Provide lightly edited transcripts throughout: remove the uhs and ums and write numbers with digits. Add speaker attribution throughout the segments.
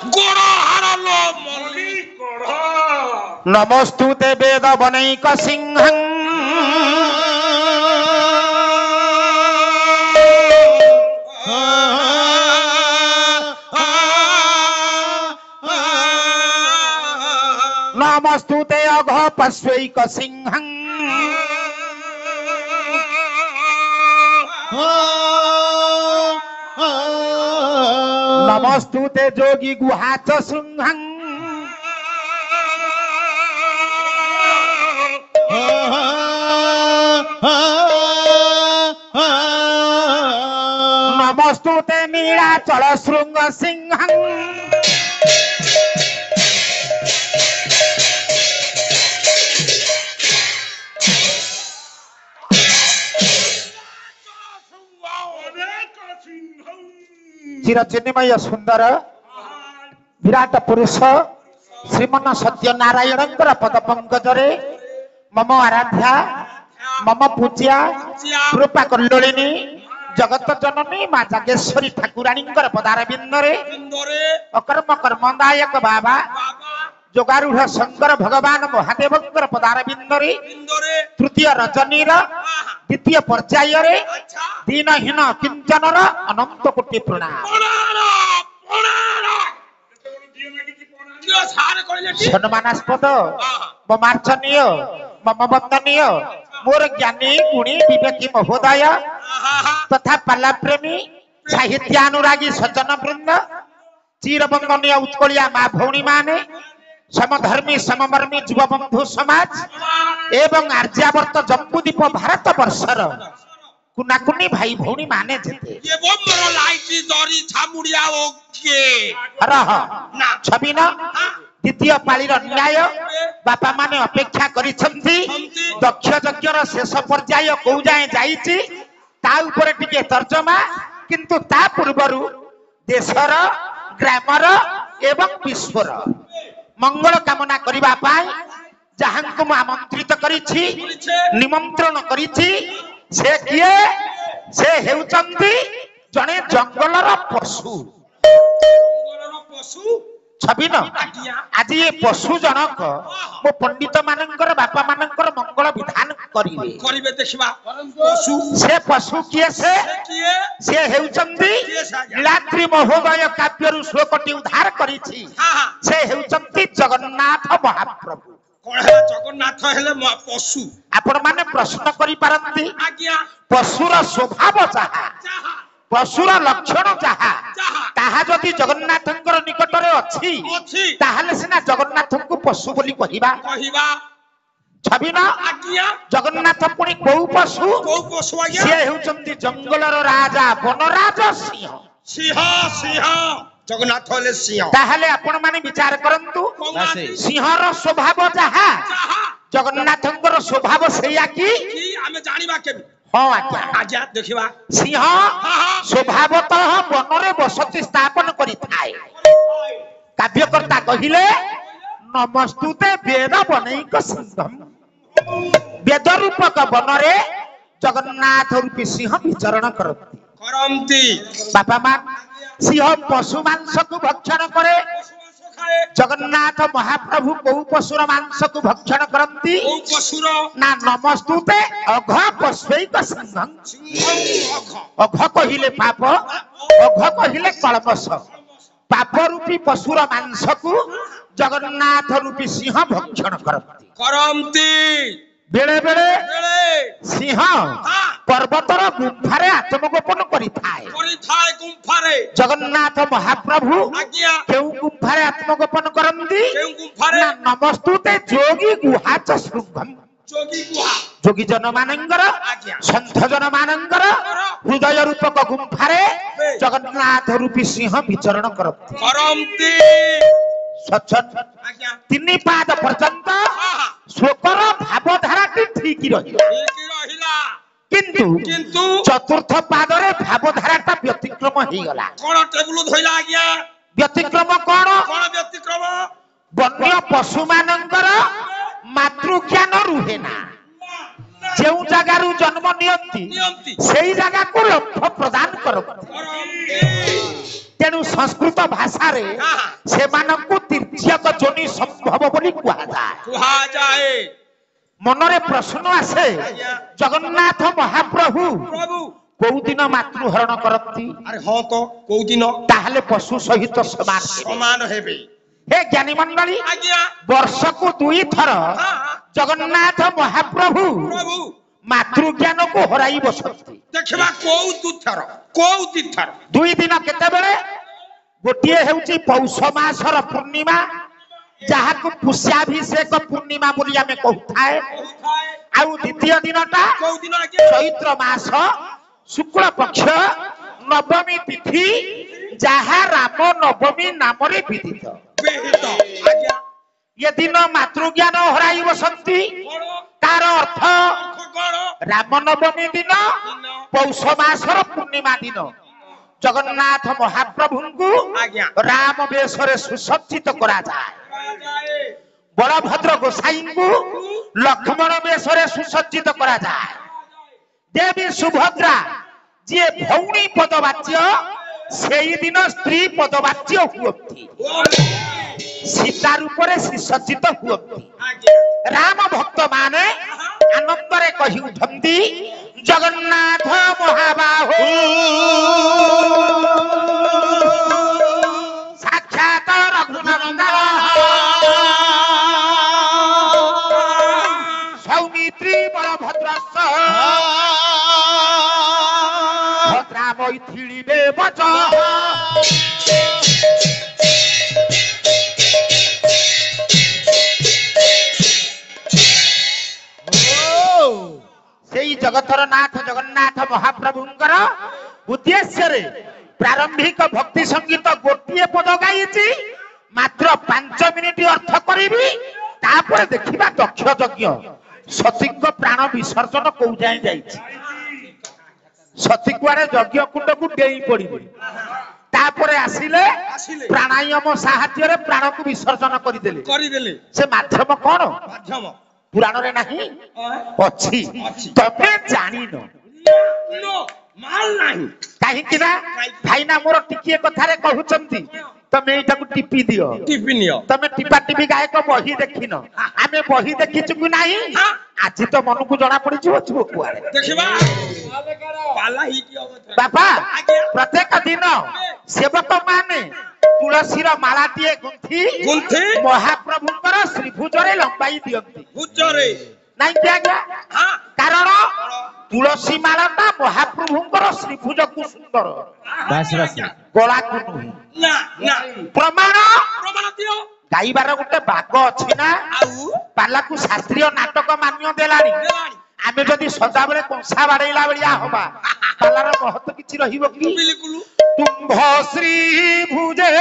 Speaker 1: गोड़ हारलो मल्ली गोड़
Speaker 2: नमस्तुते वेद बनैक सिंहं नमस्तुते अघ पश्वैक सिंहं नमस्तुते जोगी गुहाच शृंहं नमस्तुते नीलाचल शृंग सिंहं चिरचिन्मय सुंदर विराट पुरुष श्रीमन सत्यनारायण पद पंकजरे मम आराध्या मम पूज्या कृपा कल्लोलिनी जगत जननी माँ जागेश्वरी ठाकुराणी पदार बिंदरे अकर्म कर्मदायक बाबा जोगारूढ़ शंकर भगवान महादेव पदार बिंदरे तृतीय रजनीर द्वितीय पर्याय दीनहीन किंचनर अनंत कोटि प्रणाम सम्मानास्पद ममार्चनीय मम वंदनीय मोर ज्ञानी गुणी विवेकी महोदय तथा पाला प्रेमी साहित्यानुरागी सज्जन वृंद चिरबंदनीय उत्कलिया माँ भौणी माने समधर्मी सममर्मी युव बंधु समाज एवं आर्यावर्त जम्बूदीप भारत वर्षर कुनाकुनी भाई भौणी माने जेते
Speaker 1: ये वो मोर लाइटी दरी छामुड़िया ओके
Speaker 2: रह छबिन द्वितीय पालीर न्याय बापा माने अपेक्षा करिसंती दक्ष यज्ञर शेष पर्याय को जाए जाईची ता ऊपर टिके तर्जमा किंतु ता पूर्वरु देशर ग्रामर एवं विश्वर मंगल कामना करिबा पाई जहांको मु आमंत्रित करिछि निमंत्रण करिछि से किए से हेउचंती जणे जंगलर पशु छबिन आज ये पशु जनक मो पंडित मानकर बापा मानकर मंगल विधान करिवे
Speaker 1: देखिबा पशु
Speaker 2: से पशु किए से हेउचंती लीलाद्रि महोदय काव्यरु श्लोकटी उद्धार करिछि से हेउचंती जगन्नाथ महाप्रभु
Speaker 1: कोन है जगन्नाथ हेले पशु
Speaker 2: आपण माने प्रश्न करि पारंती
Speaker 1: आज्ञा
Speaker 2: पशुर स्वभाव जहा पशुर लक्षण जहा ताहा जदि जगन्नाथंकर निकटरे अछि ताहाले सिना जगन्नाथंकु पशु बोली कहिबा छबिना
Speaker 1: आज्ञा
Speaker 2: जगन्नाथ पुणी को पशु
Speaker 1: आज्ञा
Speaker 2: से हेउचंती जंगलर राजा वनराज सिंह
Speaker 1: सिंह सिंह जगन्नाथ हेले सिंह
Speaker 2: ताहाले आपण माने विचार करंतु सिंहर स्वभाव जहा जगन्नाथंकर स्वभाव सेया की
Speaker 1: आमे जानिबा केबे
Speaker 2: हाँ आज्ञा
Speaker 1: आज्ञा देखिबा
Speaker 2: सिंह स्वभावतः वनरे बसति स्थापन करिथाए काव्यकर्ता कहिले नमस्तुते वेद बनैक सिंहम वेद रूपक वनरे जगन्नाथ रूपी सिंह विचरण करती बापा मां सिंह पशु मांस को भक्षण करे जगन्नाथ महाप्रभु को पशुर मांस को भक्षण करती ना नमस्तुते अघ पशुक सिंहं अघ कहिले पाप अघ कहिले कलमश पाप रूपी पशुर मांस को जगन्नाथ रूपी सिंह भक्षण करती बेले बेले सिंह पर्वतर गुंफारे आत्मगोपन करिथाए जगन्नाथ महाप्रभु केउ गुंफारे आत्मगोपन करंती ना नमस्तुते जोगी गुहाच शृंगम जोगी जन मानंगर संत जन मानंगर हृदय रूपक गुंफारे जगन्नाथ रूपी सिंह विचरण करती सचन तीन पाद पर्यंत श्लोकर भावधारा ठीक रहिला किंतु चतुर्थ पादरे भावधाराटा व्यतिक्रम हो गला
Speaker 1: कोन टेबुल धइला आज्ञा
Speaker 2: व्यतिक्रम कोन
Speaker 1: व्यतिक्रम
Speaker 2: वन्य पशु मानंकर मातृज्ञान रुहे ना जो जगारु जन्म नियंती सेही जगह को लक्ष्य प्रदान करती तेणु संस्कृत भाषा रे सेमानंकु तीर्यक जोनि संभव बोली कुहा जाए मनरे प्रश्न आसे जगन्नाथ महाप्रभु कोउ दिन मातृहरण करती
Speaker 1: अरे हाँ तो कोउ दिन
Speaker 2: ताहले पशु सहित समान
Speaker 1: हेबे
Speaker 2: हे ज्ञानी मंडली वर्ष को 2 थर जगन्नाथ महाप्रभु मातृ ज्ञान को हराई बसती
Speaker 1: देखबा कोउ तीर्थर
Speaker 2: 2 दिन केते बेले गोटिए हेउची पौष मासर पूर्णिमा जहा को पुष्याभिषेक पूर्णिमा बोली आमे कहथाए आउ द्वितीय दिनटा
Speaker 1: कोउ दिन
Speaker 2: चैत्र मास शुक्ल पक्ष नवमी तिथि जहा राम नवमी नाम रे विदित ये दिन मातृ ज्ञान हराई बसंती तार अर्थ राम नवमी दिन पौष मासर पूर्णिमा दिन जगन्नाथ महाप्रभु को राम वेशरे सुसज्जित करा जाए बलभद्र गोसाई को लक्ष्मण वेशरे सुसज्जित करा जाए देवी सुभद्रा जे भौणी पदवाच्य सेई दिन स्त्री पदवाच्य हुअती सीता रूपरे सुसज्जित हुअती राम भक्त माने आनंद रे कहि उठंती जगन्नाथ महाबाहो साक्षात रघुनंदन सौमित्री बलभद्रस्स भद्रा मैथिली देवच सेई जगतर नाथ जगन्नाथ महाप्रभुंकर उद्देश्य रे प्रारंभिक भक्ति संगीत गोटिए पद गाइछि मात्र 5 मिनिट अर्थ करिबी तापर देखिबा दक्ष यज्ञ सतीक प्राण विसर्जन को जाय जाइछि सतीकुआरे यज्ञ कुंड को डेई पड़िबे तापर आसिले प्राणायाम साहाय्य रे प्राण को विसर्जन करिदेले से माध्यम कोन
Speaker 1: माध्यम
Speaker 2: पुराण रे नहीं अछि तबे जानि न
Speaker 1: माल नहीं
Speaker 2: काहे कि ना भाई ना मोर टिकिए कथा रे कहउचंती तमे एटा को टिपी दियो तमे टिपा टिपी गायक बही देखिनो आमे बही देखिछु कि नाही आज तो मन को जणा पड़ी छु कुआरे
Speaker 1: देखबा पाला ही दियो
Speaker 2: बाबा प्रत्येक दिन सेवक माने तुलसी रो मालाटिए गुंथी महाप्रभुंकर श्रीभुजरे लंबाई दियंती
Speaker 1: भुजरे
Speaker 2: नहीं क्या हां कारण तुलसी मालाटा महाप्रभुंकर श्रीभुज को सुंदर गला को
Speaker 1: ना
Speaker 2: प्रमाण
Speaker 1: दियो
Speaker 2: गाइबार गोटे बाग अछि ना पाला को शास्त्रीय नाटक मान्य देलानी आमे जदी सदा बेले कंसा बाडैला बलिया होबा पालार महत्व किछि रहिबो कि
Speaker 1: बिल्कुल
Speaker 2: तुम्भ श्री भुजे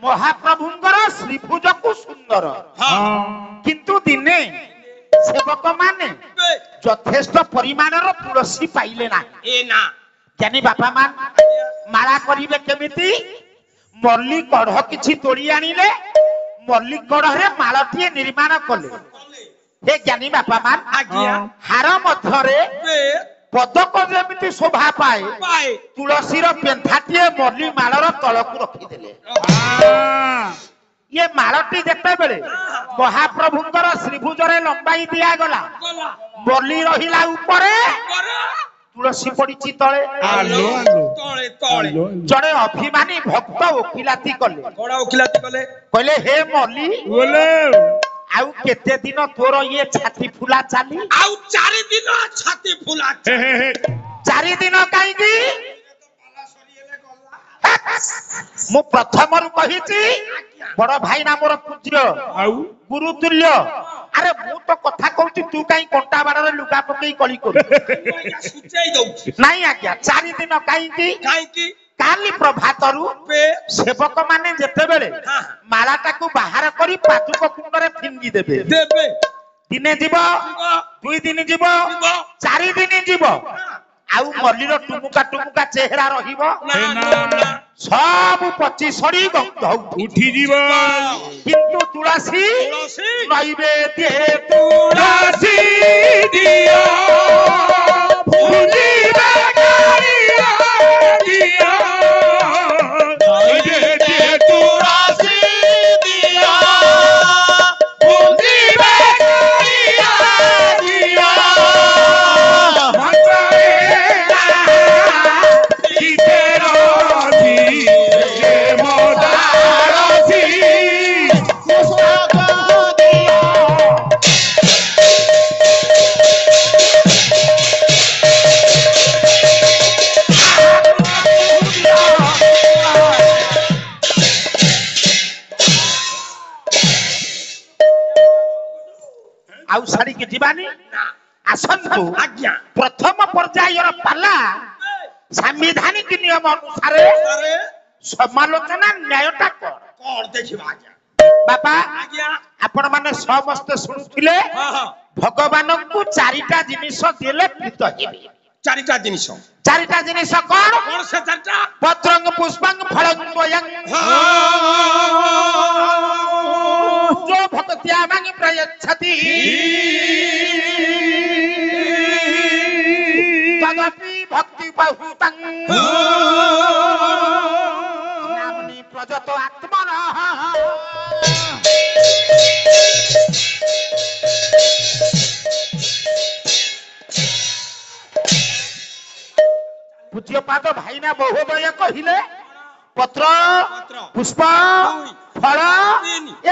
Speaker 2: महाप्रभुंकर श्रीभुज को सुंदर किंतु दिने सेवक माने यथेष्ट परिमाणर तुलसी पाइले ना ज्ञानी बापा मान माला करिवे केमिति मल्ली कढ़ किछि तोड़ी आनिले मल्ली कढ़ रे मालाटिए निर्माण कले हे ज्ञानी बापा मान हार मध्यरे पदक जेमिति शोभा पाए तुलसी रो पेंथाटिए मल्ली मालर तळकु रखि देले ये मालटी देखते बेले महाप्रभुंकर श्रीभुजरे लंबाई दिया गला मल्ली रहिला ऊपरे तुलसी पड़िछि तळे जड़े अभिमानी भक्त ओकिलाती कले कहले हे मल्ली आउ केते दिन तोर ये छाती फुला चाली
Speaker 1: आउ 4 दिन छाती फुला
Speaker 2: 4 दिन काईकी मु प्रथम रु कहिछि बड़ भाई ना मोर पुत्र गुरु तुल्य अरे मु तो कथा कहूची तू काई कंटा बाड़रे लुगा पकई कली कर
Speaker 1: सुचेई दउची
Speaker 2: नहीं आज्ञा 4 दिन काई
Speaker 1: काई
Speaker 2: काली प्रभातरू सेवक माने जेते बेले मालाटा को बाहर करी पादुक कुंडरे फिंगी देबे
Speaker 1: देबे
Speaker 2: दिने जीव 2 दिन जीव 4 दिन जीव आउ मल्लीर टुमुका चेहरा रहिबो सब पची सड़ी गंध
Speaker 3: उठी जीव
Speaker 2: किंतु तुलसी नैवेद्य
Speaker 3: तुलसी दिया भूली बगाड़िया दिया नैवेद्य तुलसी दिया भूली बगाड़िया दिया
Speaker 2: आउ साड़ी के जीवानी आसंतु आज्ञा प्रथम पर्यायर पाला संवैधानिक नियम अनुसार समालोचना न्यायटा कर
Speaker 1: देखिबा आज्ञा
Speaker 2: बापा
Speaker 1: आज्ञा
Speaker 2: आपण माने समस्त सुनुथिले भगवान को चारिटा जिनिस देले प्रीत हेबे
Speaker 1: चारिटा जिनिस
Speaker 2: कोन
Speaker 1: से चारिटा
Speaker 2: पत्रंग पुष्पंग फलं द्वयं जो भक्त्या मांग प्रयच्छति तदपि भक्ति बहुतं नामनि प्रजत आत्मनः पूज्य पाद भाईना महोदय कहिले पत्र पुष्प फल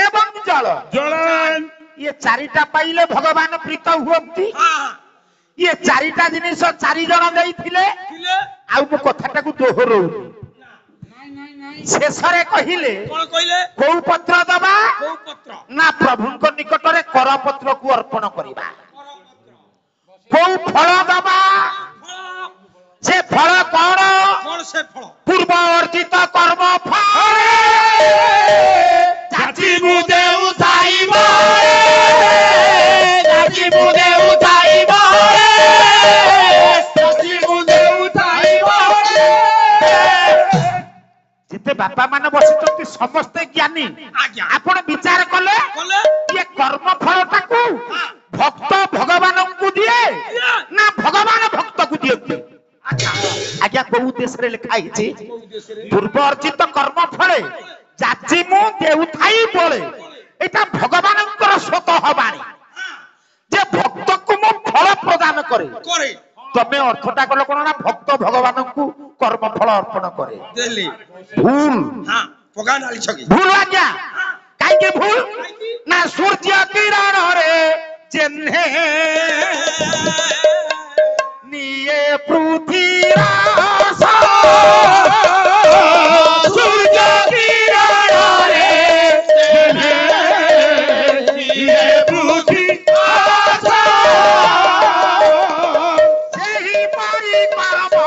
Speaker 2: एवं जल
Speaker 3: जलन
Speaker 2: ये चारिटा पाइले भगवान प्रीत हुअंती ये चारिटा जिनिस 4 जण देइथिले आउ मो कथाटा को दोहरो शेषरे कहिले को पत्र दबा ना प्रभुଙ୍କ निकटरे कर पत्र को अर्पण करिबा को फल दबा से फल कौन
Speaker 1: से फल
Speaker 2: पूर्व अर्जित कर्म फल
Speaker 3: जाति मुदे उठाइब जाति मुदे उठाइब जाति मुदे उठाइब
Speaker 2: जिते बापा मान बसिଛନ୍ତି समस्त ज्ञानी
Speaker 1: आज्ञा
Speaker 2: आपण विचार कले ये कर्म फलटा को भक्त भगवान को दिए ना भगवान भक्त को दिए आज्ञा को उद्देश्य रे लिखा हिची पूर्व अर्जित कर्म फले जाची मु देउथाई बोले एटा भगवानଙ୍କର स्वतः बाणी जे भक्त को मु फल प्रदान करे तमे अर्थटा कलो कोन ना भक्त भगवान को कर्म फल अर्पण करे
Speaker 1: देली
Speaker 2: भूल
Speaker 1: हां पगान आली छकी
Speaker 2: भूल आज्ञा काई के भूल ना सूर्य किरण रे जेन्हे निये पृथ्वीरास
Speaker 3: सूर्य किरण रे ये पृथ्वीरास
Speaker 2: सेही परि परम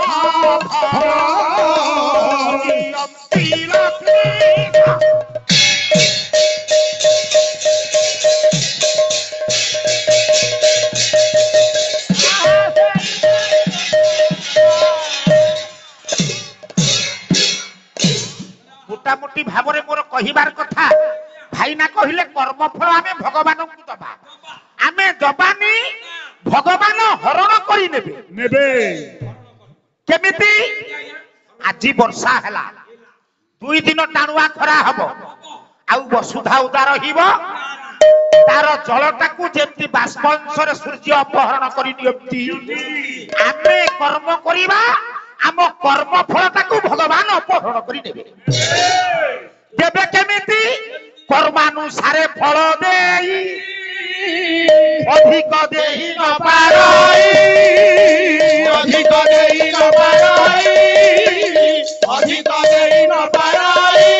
Speaker 2: मोटामोटी भावरे मोर कहिबार कथा भाईना कहिले कर्म फल आमे भगवान को दबा आमे दबानी भगवान हरण करी नेबे
Speaker 3: नेबे
Speaker 2: केमिति आजी वर्षा हला 2 दिन टाणुआ खरा हबो आउ वसुधा उदार हिबो तार जलटा को जेमति बाष्पंशरे सूर्य अपहरण करी नियंती आमे कर्म करिबा आम कर्म फलटा को भगवान अपहरण करी नेबे देबे केमिति कर्मानुसारे फल देई अधिक देई न पारई
Speaker 3: अधिक देई न पारई अधिक देई न पारई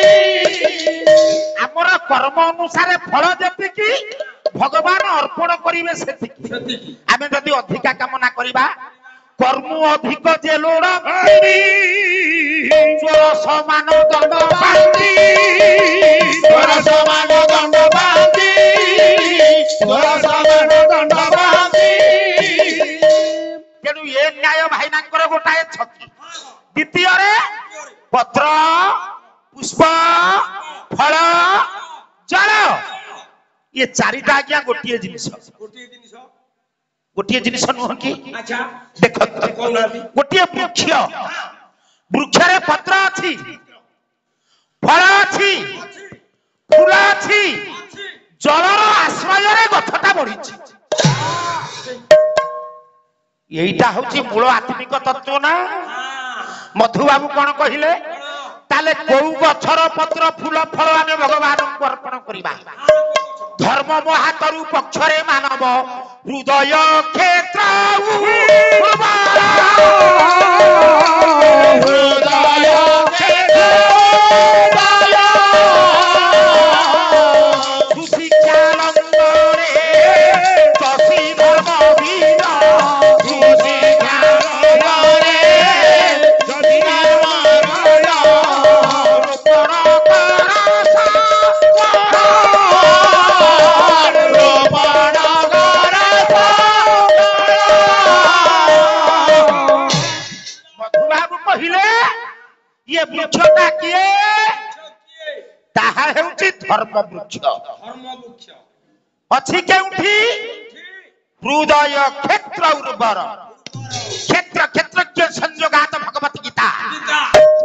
Speaker 2: आमर कर्म अनुसारे फल जेतिकी ভগবান অর্পণ করিবে সেতিকি
Speaker 1: ସେତିକି
Speaker 2: ଆମେ ଯଦି ଅଧିକା କାମନା କରିବା কর্ম অধিক যে লোড় চোর সমান দণ্ড বান্দি
Speaker 3: চোর সমান দণ্ড বান্দি চোর সমান দণ্ড বান্দি
Speaker 2: তেଣୁ ଏ ନ୍ୟାୟ ଭାଇନାଙ୍କର ଗୋଟାଏ ଛକି ଦ୍ୱିତୀୟରେ ପତ୍ର ପୁଷ୍ପ ଫଳ ଜଳ ଇଏ ଚାରିଟା ଆଜ୍ଞା ଗୋଟିଏ ଜିନିଷ ନୁହଁ କି
Speaker 1: ଆଚ୍ଛା
Speaker 2: ଦେଖନ୍ତୁ
Speaker 1: କହୁନାହାନ୍ତି
Speaker 2: ଗୋଟିଏ ବୃକ୍ଷ ବୃକ୍ଷରେ ପତ୍ର ଅଛି ଫଳ ଅଛି ଫୁଲ ଅଛି ଜଳର ଆଶ୍ରୟରେ ଗଛଟା ବଢିଛି এইটা হচ্ছে মূল আত্মিক তত্ত্ব না মধুবাবু কোন কহিলে তাহলে কোউ গছর পত্র ফুল ফল আমি ভগবানଙ୍କୁ অর্পণ করিবা ধর্ম মহাতরু পক্ষরে মানব হৃদয় ক্ষেত্র
Speaker 3: হৃদয় ক্ষেত্র
Speaker 2: সুশিক্ষানন্দরে দশী ধর্ম বীর ମଧୁବାବୁ କହିଲେ ଇଏ ବୃକ୍ଷଟା କିଏ ତାହା ହେଉଛି ଧର୍ମ ବୃକ୍ଷ
Speaker 1: ଧର୍ମବୃକ୍ଷ
Speaker 2: ଅଛି କେଉଁଠି ହୃଦୟ କ୍ଷେତ୍ର ଉର୍ବର କ୍ଷେତ୍ର କ୍ଷେତ୍ରଜ୍ଞ ସଂଯୋଗାତ ଭଗବତ ଗୀତା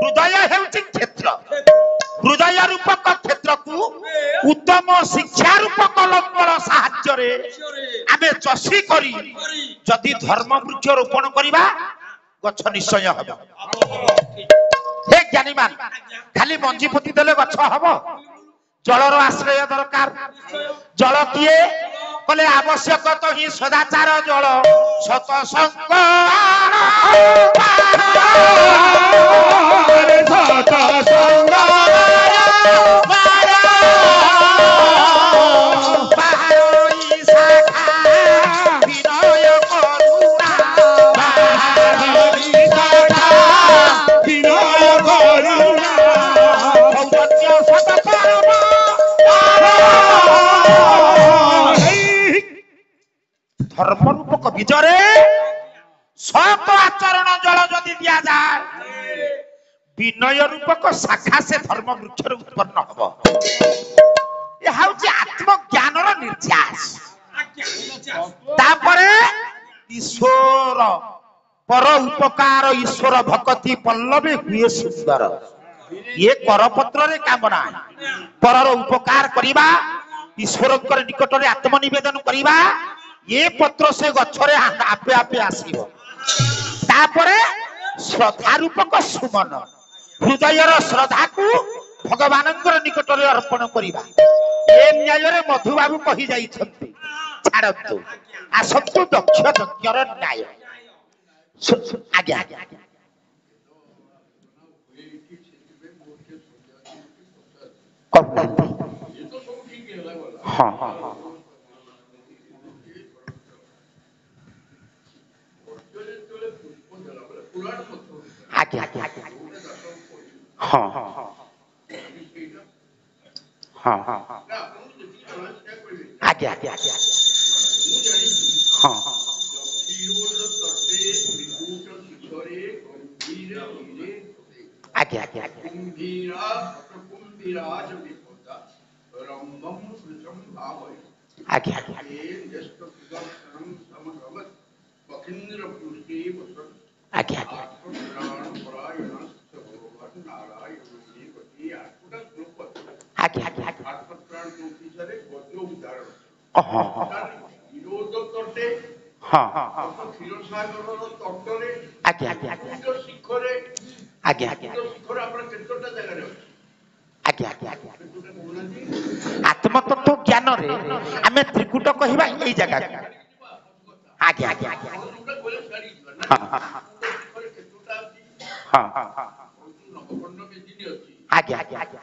Speaker 2: ହୃଦୟ ହେଉଛି କ୍ଷେତ୍ର ହୃଦୟ ରୂପକ କ୍ଷେତ୍ରକୁ ଉତ୍ତମ ଶିକ୍ଷା ରୂପକ ଲଙ୍ଗଳ ସାହାଯ୍ୟରେ ଆମେ ଚଷି କରି ଯଦି ଧର୍ମ ବୃକ୍ଷ ରୋପଣ କରିବା ଗଛ ନିଶ୍ଚୟ ହେବ ହେ ଜ୍ଞାନୀମାନ ଖାଲି ମଞ୍ଜି ପୋତି ଦେଲେ ଗଛ ହବ ଜଳର ଆଶ୍ରୟ ଦରକାର ଜଳ କିଏ କଲେ ଆବଶ୍ୟକ ତ ହିଁ ସଦାଚାର ଜଳ ସତସଙ୍ଗ ধর্ম রূপক বীজরে সত আচরণ জল যদি দিয়া যায় বিনয় রূপক শাখা সে ধর্ম বৃক্ষরে উৎপন্ন হব এ হচ্ছে আত্মজ্ঞানর নির্যাস তারপরে ঈশ্বর পর উপকার ঈশ্বর ভক্তি পল্লবে হুয়ে সুন্দর ইয়ে করপত্রে কাম না পরর উপকার করিবা ঈশ্বরଙ୍କର নিকটরে আত্মনিবেদন করিবা ये पत्र से गछरे आपे आपे आसीबो तापरे श्रद्धा रूपक सुमन हृदयर श्रद्धा को भगवानଙ୍କର निकटरे अर्पण करिबा ए न्यायरे मधुबाबू कहि जाई छथि छाड़तु आसतु दक्ष यज्ञर न्याय आगे आगे हाँ हाँ आगे आगे आगे हाँ हाँ हाँ हाँ आगे आगे आगे हाँ आगे आगे आगे आगे आगे आगे आगे आगे आगे आगे हाँ हाँ हाँ हाँ आगे आगे आगे आगे आगे आगे आगे आगे आत्मतत्व ज्ञान रे आमे त्रिकुट कहिबा एई जगह आगे आगे आगे हाँ हाँ हाँ हाँ आगे आगे आगे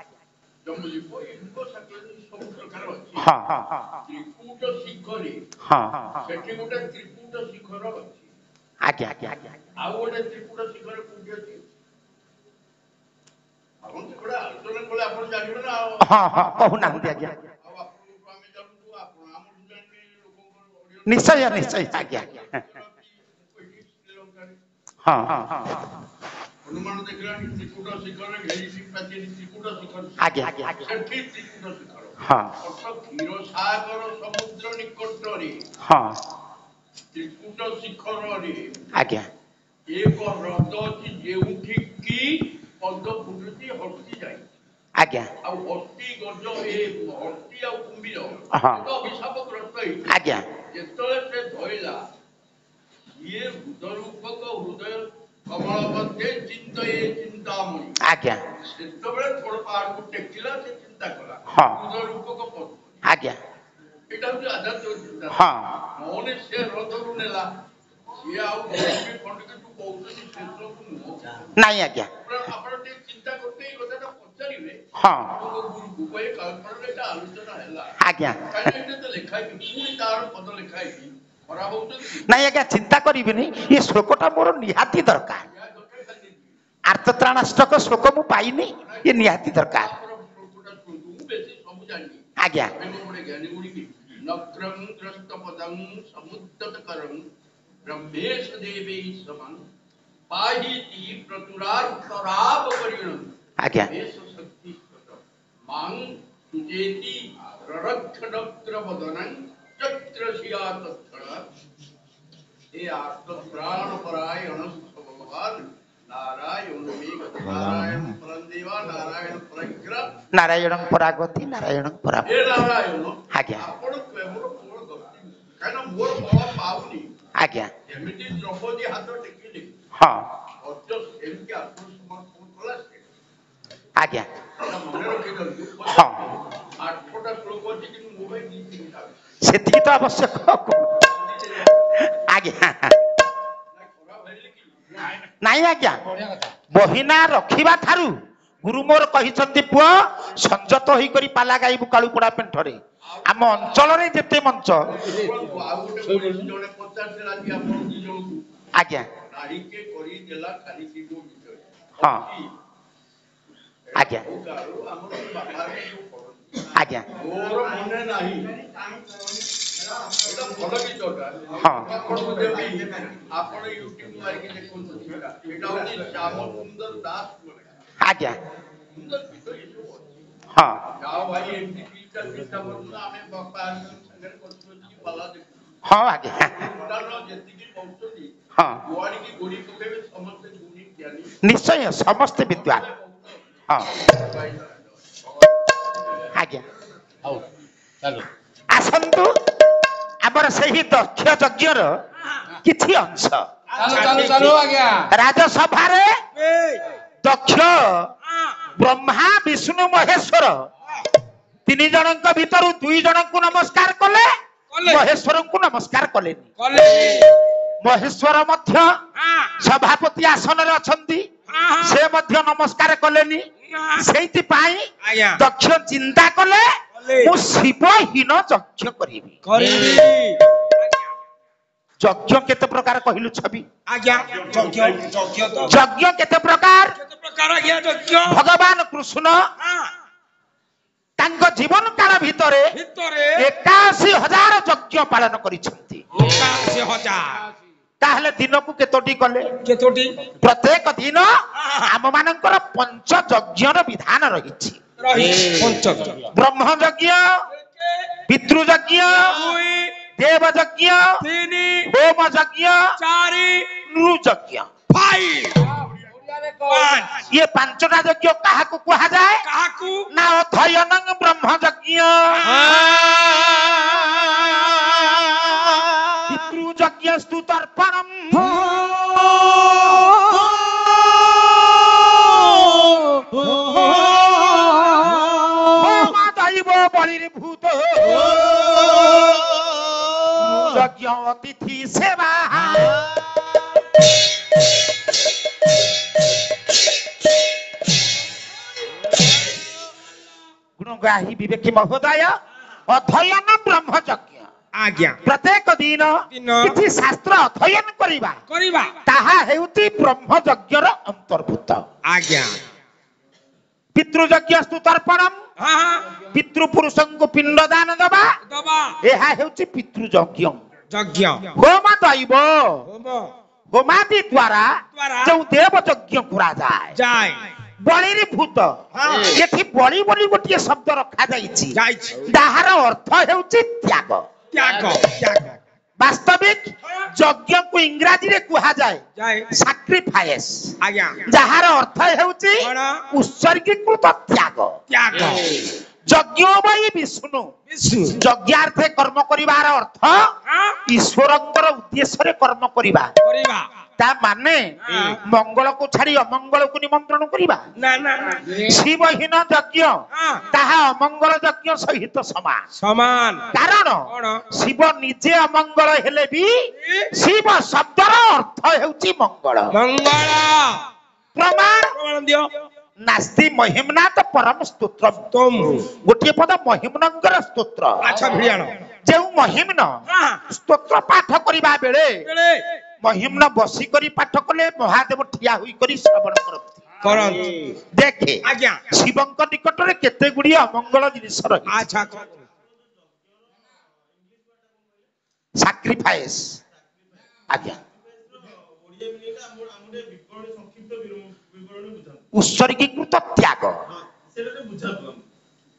Speaker 1: ଜମ୍ବୁଦୀପ ଏଗୁଡିକ ସବୁ ପ୍ରକାର ଅଛି।
Speaker 2: ହଁ ହଁ ହଁ
Speaker 1: ତ୍ରିକୁଟ ଶିଖରେ
Speaker 2: ହଁ
Speaker 1: ସେଠି ଗୋଟେ ତ୍ରିକୁଟ ଶିଖର ଅଛି।
Speaker 2: ଆଜ୍ଞା ଆଜ୍ଞା ଆଜ୍ଞା
Speaker 1: ଆଉ ଗୋଟେ ତ୍ରିକୁଟ ଶିଖର କୋଉଠି ଅଛି? ଆପଣ ସେଗୁଡା ଆଲୋଚନା କଲେ ଆପଣ ଜାଣିବେ ନା। ଆଉ
Speaker 2: ହଁ ହଁ କହୁନାହାନ୍ତି ଆଜ୍ଞା।
Speaker 1: ଆପଣଙ୍କୁ ଆମେ ଜାଣୁଛୁ, ଆପଣ ଆମଠୁ ଜାଣିବେ ଲୋକଙ୍କର।
Speaker 2: ନିଶ୍ଚୟ ନିଶ୍ଚୟ ଆଜ୍ଞା ହଁ ହଁ ହଁ
Speaker 1: ହନୁମାନ ଦେଖିଲାଣି ତ୍ରିକୁଟ ଶିଖରରେ ଘେରିଛି ପ୍ରାଚୀନ ତ୍ରିକୁଟ ଶିଖର।
Speaker 2: ଆଜ୍ଞା ଆଜ୍ଞା
Speaker 1: ସେଠି ତ୍ରିକୁଟ ଶିଖର
Speaker 2: ହଁ
Speaker 1: ଅର୍ଥ କ୍ଷୀରସାଗର ସମୁଦ୍ର ନିକଟରେ
Speaker 2: ହଁ
Speaker 1: ତ୍ରିକୁଟ ଶିଖରରେ
Speaker 2: ଆଜ୍ଞା
Speaker 1: ଏକ ହ୍ରଦ ଅଛି ଯେଉଁଠି କି ପଦ୍ମ ଫୁଟୁଛି, ହସ୍ତି ଯାଇଛି।
Speaker 2: ଆଜ୍ଞା
Speaker 1: ଆଉ ହସ୍ତି ଗଜ ହସ୍ତି ଆଉ କୁମ୍ଭୀର
Speaker 2: ହଁ
Speaker 1: ଅଭିଶାପଗ୍ରସ୍ତ ହେଇଛି।
Speaker 2: ଆଜ୍ଞା
Speaker 1: ଯେତେବେଳେ ସେ ଧଇଲା, ଇଏ ହୃଦରୂପକ ହୃଦୟ କମଳ ମଧ୍ୟରେ ଚିନ୍ତାମଣି।
Speaker 2: ଆଜ୍ଞା
Speaker 1: ସେତେବେଳେ ଥୋଡ଼ ପାହାଡକୁ ଟେକିଲା, ସେ ଚିନ୍ତା କଲା
Speaker 2: ହଁ
Speaker 1: ହୃଦରୂପକ ପଦ୍ମ।
Speaker 2: ଆଜ୍ଞା
Speaker 1: ଏଇଟା ହଉଛି ଆଧ୍ୟାତ୍ମିକ ଚିନ୍ତା।
Speaker 2: ହଁ
Speaker 1: ନହେଲେ ସେ ହ୍ରଦରୁ ନେଲା, ସିଏ ଆଉ ଖଣ୍ଡକେ ତୁ କହୁଛନ୍ତି ସେ ସବୁ ନୁହଁ।
Speaker 2: ନାଇଁ ଆଜ୍ଞା
Speaker 1: ଆପଣ ଟିକେ ଚିନ୍ତା କରିତେ ଏଇ କଥାଟା ପଚାରିବେ
Speaker 2: ହଁ
Speaker 1: ଆପଣଙ୍କ ଗୁରୁକୁ। କହେ କାଳ୍ପନାରେ ଏଇଟା ଆଲୋଚନା ହେଲା,
Speaker 2: ଆଜ୍ଞା
Speaker 1: କାହିଁକି ଏଇଟା ତ ଲେଖା ହେଇଛି, ପୁଣି ତାର ପଦ ଲେଖା ହେଇଛି। ଖରାପ ହଉଛନ୍ତି କି?
Speaker 2: ନାଇଁ ଆଜ୍ଞା ଚିନ୍ତା କରିବିନି, ଏ ଶ୍ଲୋକଟା ମୋର ନିହାତି ଦରକାର। ଆର୍ତ୍ତତ୍ରାଣାଷ୍ଟକ ଶ୍ଲୋକ ମୁଁ ପାଇନି, ଏ ନିହାତି ଦରକାର। ଆଜ୍ଞା
Speaker 1: ବ୍ରହ୍ମେଶ ଦେବେ ସମଂ ପାହିତି ପ୍ରଚୁରାର୍ଥରାବ ପରିଣଂ
Speaker 2: ଆଜ୍ଞା
Speaker 1: ବେଶ ଶକ୍ତି ମାଂ ସୁଜେତି ରରକ୍ଷଣକ୍ର ବଦନଂ ଚକ୍ର ଶିୟା ତତ୍କ୍ଷଣ हे आत्मप्राण परायण भगवान नारायण मे गति नारायण परमदेवा नारायण परग्रह
Speaker 2: ନାରାୟଣ ପରାଗତି ନାରାୟଣ ପରା
Speaker 1: हे नारायण
Speaker 2: ଆଜ୍ଞା
Speaker 1: ଆପଣ କେବଳ ମୋର ଗତି କାରଣ ମୋର ବଳ ପାଉନି।
Speaker 2: ଆଜ୍ଞା
Speaker 1: ଏମିତି ଦ୍ରୌପଦୀ ହାତ ଟେକିଲେ
Speaker 2: ହଁ
Speaker 1: ଅର୍ଜ ଏମିତି ଆତ୍ମସମର୍ପଣ କଲା ସେ।
Speaker 2: ଆଜ୍ଞା
Speaker 1: ଏଟା ମନେ ରଖିଦିଅନ୍ତୁ।
Speaker 2: ହଁ
Speaker 1: 8ଟା ଶ୍ଲୋକ ଅଛି କିନ୍ତୁ ମୋ ପାଇଁ 2-3ଟା ଅଛି।
Speaker 2: ସେତିକି ତ ଆବଶ୍ୟକ। ଆଜ୍ଞା ନାଇଁ ଆଜ୍ଞା ବହିନା ରଖିବା ଠାରୁ ଗୁରୁ ମୋର କହିଛନ୍ତି, ପୁଅ ସଂଯତ ହୋଇକରି ପାଲା ଗାଇବୁ କାଳୁପଡା ପେଣ୍ଠରେ। ଆମ ଅଞ୍ଚଳରେ ଯେତେ ମଞ୍ଚ
Speaker 1: ଆଉ ଗୋଟେ ଜଣେ ପଚାରିଥିଲା କି ଆପଣ ଦି ଜଣଙ୍କୁ
Speaker 2: ଆଜ୍ଞା
Speaker 1: ନାରିକେ କରିଦେଲା ଖାଲି ଦିଗ ଭିତରେ
Speaker 2: ହଁ
Speaker 1: ଅଛି।
Speaker 2: ଆଜ୍ଞା
Speaker 1: ଆମର ବାପା ଯୋଉ ପଢନ୍ତି
Speaker 2: ଆଜ୍ଞା
Speaker 1: ମୋର ମନେ ନାହିଁ। ଏଇଟା ଭଲ ଗୀତଟା।
Speaker 2: ହଁ
Speaker 1: ଆପଣଙ୍କୁ ଦେବି, ଆପଣ ୟୁଟ୍ୟୁବ ମାରିକି ଦେଖନ୍ତୁ। ଏଇଟା ହଉଛି ଶ୍ୟାମ ସୁନ୍ଦର ଦାସ।
Speaker 2: ଆଜ୍ଞା
Speaker 1: ସୁନ୍ଦର ଗୀତ ଏସବୁ ଅଛି।
Speaker 2: ହଁ
Speaker 1: ଯାଅ ଭାଇ ଏମିତି 2ଟା 3ଟା ବର୍ଷ ଆମେ ବାପା ସାଙ୍ଗରେ ବସିକି ପାଲା ଦେଖୁ।
Speaker 2: ହଁ ଆଜ୍ଞା
Speaker 1: ଯେତିକି କହୁଛନ୍ତି
Speaker 2: ହଁ
Speaker 1: ଗୁଆଡ଼ିକି ଗୋଡ଼ି ପକେଇବେ ସମସ୍ତେ ଗୁଣି ଜ୍ଞାନୀ।
Speaker 2: ନିଶ୍ଚୟ ସମସ୍ତେ ବିଦ୍ୱାନ। ହଁ ଆଜ୍ଞା
Speaker 3: ହଉ ଚାଲୁ
Speaker 2: ଆସନ୍ତୁ ଆମର ସେହି ଦକ୍ଷ ଯଜ୍ଞର କିଛି ଅଂଶ।
Speaker 3: ଚାଲୁ ଆଜ୍ଞା।
Speaker 2: ରାଜସଭାରେ ଦକ୍ଷ ବ୍ରହ୍ମା ବିଷ୍ଣୁ ମହେଶ୍ୱର 3 ଜଣଙ୍କ ଭିତରୁ 2 ଜଣଙ୍କୁ ନମସ୍କାର କଲେ, ମହେଶ୍ୱରଙ୍କୁ ନମସ୍କାର କଲେନି। ମହେଶ୍ୱର ମଧ୍ୟ ସଭାପତି ଆସନରେ ଅଛନ୍ତି, ସେ ମଧ୍ୟ ନମସ୍କାର କଲେନି। ସେଇଥିପାଇଁ ଦକ୍ଷ ଚିନ୍ତା କଲେ, ମୁଁ ଶିବହୀନ ଯଜ୍ଞ କରିବି। ଯଜ୍ଞ କେତେ ପ୍ରକାର କହିଲୁ ଛବି? ଯଜ୍ଞ କେତେ ପ୍ରକାର? ଭଗବାନ କୃଷ୍ଣ ତାଙ୍କ ଜୀବନ କାଳ ଭିତରେ 81,000 ଯଜ୍ଞ ପାଳନ କରିଛନ୍ତି। ତାହେଲେ ଦିନକୁ କେତୋଟି କଲେ? ପ୍ରତ୍ୟେକ ଦିନ ଆମ ମାନଙ୍କର 5 ଯଜ୍ଞର ବିଧାନ ରହିଛି। ବ୍ରହ୍ମ ଯଜ୍ଞ, ପିତୃ ଯଜ୍ଞ, ଦେବ ଯଜ୍ଞ, ହୋମ ଯଜ୍ଞ, ନୃ ଯଜ୍ଞ। ଇଏ 5ଟା ଯଜ୍ଞ କାହାକୁ କୁହାଯାଏ? ନା ଅଧ୍ୟୟନ ବ୍ରହ୍ମ ଯଜ୍ଞ, ପିତୃ ଯଜ୍ଞ ସ୍ତୁତର୍ପଣମ୍, ହୋମ ଦୈବ ବଳିର୍ଭୂତ, ଯଜ୍ଞ ଅତିଥି ସେବା। अनुग्राही विवेकी महोदय अध्ययन ब्रह्मचर्य
Speaker 4: आज्ञा
Speaker 2: प्रत्येक दिन
Speaker 4: दिन
Speaker 2: किछि शास्त्र अध्ययन करिबा
Speaker 4: करिबा
Speaker 2: ताहा हेउति ब्रह्मचर्यर अंतर्भूत
Speaker 4: आज्ञा
Speaker 2: पितृयज्ञ स्तुतर्पणम
Speaker 4: हाँ
Speaker 2: पितृपुरुषଙ୍କୁ पिंड दान दबा
Speaker 4: दबा
Speaker 2: ଏହା ହେଉଛି ପିତୃଯଜ୍ଞ
Speaker 4: यज्ञ
Speaker 2: ହୋମ ଦୈବ
Speaker 4: होम
Speaker 2: ହୋମାଦି ଦ୍ୱାରା
Speaker 4: ଦ୍ୱାରା
Speaker 2: ଯେଉଁ ଦେବ ଯଜ୍ଞ କରାଯାଏ
Speaker 4: जाय
Speaker 2: ବଳିରେ ଭୂତ
Speaker 4: ହଁ।
Speaker 2: ଏଠି ବଳି ବୋଲି ଗୋଟିଏ ଶବ୍ଦ ରଖାଯାଇଛି
Speaker 4: जाइछि
Speaker 2: ଯାହାର ଅର୍ଥ ହେଉଛି ତ୍ୟାଗ
Speaker 4: त्याग त्याग
Speaker 2: ବାସ୍ତବିକ ଯଜ୍ଞକୁ ଇଂରାଜୀରେ କୁହାଯାଏ
Speaker 4: जाय
Speaker 2: ସାକ୍ରିଫାଇସ୍
Speaker 4: आज्ञा
Speaker 2: ଯାହାର ଅର୍ଥ ହେଉଛି
Speaker 4: କଣ?
Speaker 2: ଉତ୍ସର୍ଗୀକୃତ ତ୍ୟାଗ
Speaker 4: त्याग
Speaker 2: ଯଜ୍ଞ ବଇ ବିଷ୍ଣୁ
Speaker 4: विष्णु
Speaker 2: ଯଜ୍ଞାର୍ଥେ କର୍ମ କରିବାର ଅର୍ଥ
Speaker 4: हाँ
Speaker 2: ଈଶ୍ୱରଙ୍କର ଉଦ୍ଦେଶ୍ୟରେ କର୍ମ କରିବା
Speaker 4: करिबा
Speaker 2: ତା ମାନେ
Speaker 4: ହଁ।
Speaker 2: ମଙ୍ଗଳକୁ ଛାଡି ଅମଙ୍ଗଳକୁ ନିମନ୍ତ୍ରଣ କରିବା
Speaker 4: ना ना ना
Speaker 2: ଶିବହୀନ ଯଜ୍ଞ
Speaker 4: हाँ
Speaker 2: ତାହା ଅମଙ୍ଗଳ ଯଜ୍ଞ ସହିତ ସମାନ
Speaker 4: समान
Speaker 2: କାରଣ
Speaker 4: कौन
Speaker 2: ଶିବ ନିଜେ ଅମଙ୍ଗଳ ହେଲେ ବି ଶିବ ଶବ୍ଦର ଅର୍ଥ ହେଉଛି ମଙ୍ଗଳ
Speaker 4: मंगल
Speaker 2: ପ୍ରମାଣ
Speaker 4: प्रमाण दियो
Speaker 2: ନାସ୍ତି ମହିମ୍ନାଥ ପରମ ସ୍ତୋତ୍ର
Speaker 4: तुम
Speaker 2: ଗୋଟିଏ ପଦ ମହିମ୍ନଙ୍କର ସ୍ତୋତ୍ର
Speaker 4: अच्छा भिड़ाण
Speaker 2: ଯେଉଁ ମହିମ୍ନ
Speaker 4: हाँ
Speaker 2: ସ୍ତୋତ୍ର ପାଠ କରିବା ବେଳେ
Speaker 4: बेले
Speaker 2: ମହିମ୍ନ ବସି କରି ପାଠ କଲେ ମହାଦେବ ଠିଆ ହୋଇ କରି ଶ୍ରବଣ କରନ୍ତି
Speaker 4: करंत
Speaker 2: ଦେଖେ
Speaker 4: आज्ञा
Speaker 2: ଶିବଙ୍କ ନିକଟରେ କେତେ ଗୁଡିଏ ଅମଙ୍ଗଳ ଜିନିଷ ରହିଛି
Speaker 4: अच्छा
Speaker 2: ସାକ୍ରିଫାଇସ୍ ଆଜ୍ଞା ଉତ୍ସର୍ଗୀକୃତ ତ୍ୟାଗ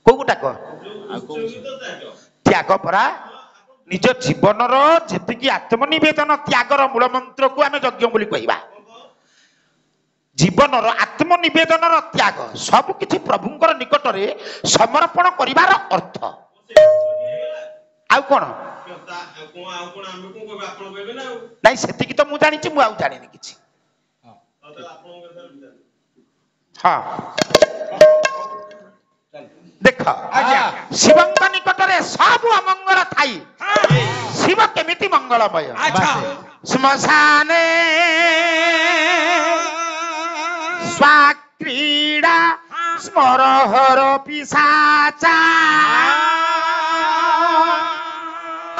Speaker 2: କୋଉ ଗୋଟାକ ତ୍ୟାଗ ପରା ନିଜ ଜୀବନର ଯେତିକି ଆତ୍ମନିବେଦନ ତ୍ୟାଗର ମୂଳ ମନ୍ତ୍ରକୁ ଆମେ ଯଜ୍ଞ ବୋଲି କହିବା ଜୀବନର ଆତ୍ମନିବେଦନର ତ୍ୟାଗ ସବୁ କିଛି ପ୍ରଭୁଙ୍କର ନିକଟରେ ସମର୍ପଣ କରିବାର ଅର୍ଥ ଆଉ କଣ ନାଇଁ ସେତିକି ତ ମୁଁ ଜାଣିଛି ମୁଁ ଆଉ ଜାଣିନି କିଛି ହଁ ଦେଖ
Speaker 4: ଆଜ୍ଞା।
Speaker 2: ଶିବଙ୍କ ନିକଟରେ ସବୁ ଅମଙ୍ଗଳ ଥାଇ ଶିବ କେମିତି ମଙ୍ଗଳମୟ
Speaker 4: अच्छा
Speaker 2: ଶ୍ମଶାନେ ସ୍ୱାକ୍ରୀଡ଼ା ସ୍ମରହର ପିଶାଚା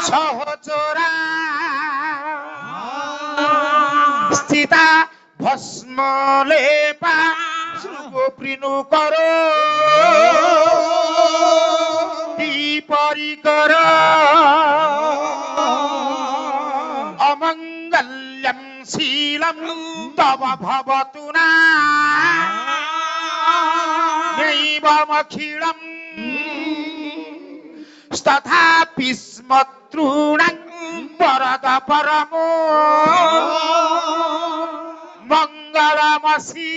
Speaker 2: ସହଚରା ସ୍ଥିତା ଭସ୍ମ ଲେପା ସୁଗୋପ୍ରିନୁ କର ପରିକର ଅମଙ୍ଗଲ୍ୟଂ ଶୀలం ତବ ଭବତୁ ନା ନୈବମଖିଳଂ ତଥାପି ସ୍ମତୃଣାଂ ବରଦ ପରମో ମଙ୍ଗଳମସୀ